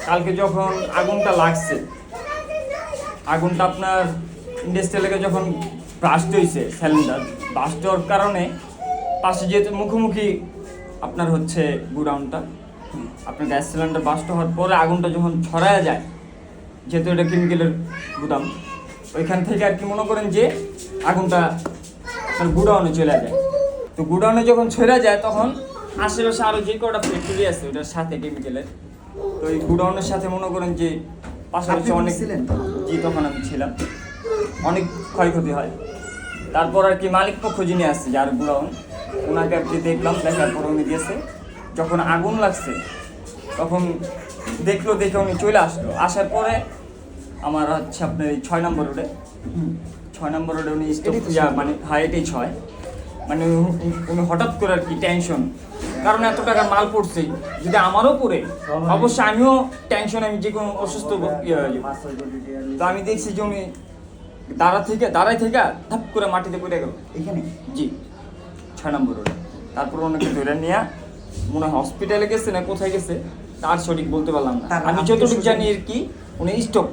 কালকে যখন আগুনটা লাগছে, আগুনটা আপনার ইন্ডাস্ট্রিয়াল এলাকায় যখন ব্লাস্ট হয়েছে, সিলিন্ডার ব্লাস্ট হওয়ার কারণে পাশে যেহেতু মুখোমুখি আপনার হচ্ছে গোডাউনটা, আপনার গ্যাস সিলিন্ডার ব্লাস্ট হওয়ার পরে আগুনটা যখন ছড়ায় যায়, যেহেতু এটা কেমিক্যালের গুদাম, ওইখান থেকে আর কি মনে করেন যে আগুনটা আপনার গোডাউনে চলে যায়। তো গোডাউনে যখন ছড়া যায় তখন আশেপাশে আরও যে কটা ফ্যাক্টরি আছে ওটার সাথে কেমিক্যালের, তো এই গোডাউনের সাথে মনে করেন যে পাশাপাশি অনেক ছিলেন? জি তখন আমি ছিলাম, অনেক ক্ষয়ক্ষতি হয়। তারপর আর কি মালিক পক্ষ যিনি আসছে যার গোডাউন, ওনাকে আর কি দেখলাম, দেখার পর উনি গেছে, যখন আগুন লাগছে তখন দেখে উনি চলে আসলো। আসার পরে আমার হচ্ছে আপনার এই 6 নম্বর রোডে, 6 নম্বর রোডে উনি স্টপ মানে হ্যাঁ এটাই 6, মানে উনি হঠাৎ করে আর কি টেনশন, কারণ এত টাকার মাল পড়ছে, যদি আমারও পড়ে অবশ্যই আমিও টেনশন, আমি যে কোনো অসুস্থ ইয়ে হয়ে যাবো। তো আমি দেখছি যে উনি দাঁড়ায় থেকে ধাপ করে মাটিতে পড়ে গেল এখানে জি 6 নম্বর রোডে। তারপর ওনাকে ধরে নিয়ে মনে হয় হসপিটালে গেছে না কোথায় গেছে তার সঠিক বলতে পারলাম না, তার আমি আত্মীয় যতটুকু স্বজন- জানি আর কি উনি স্টপ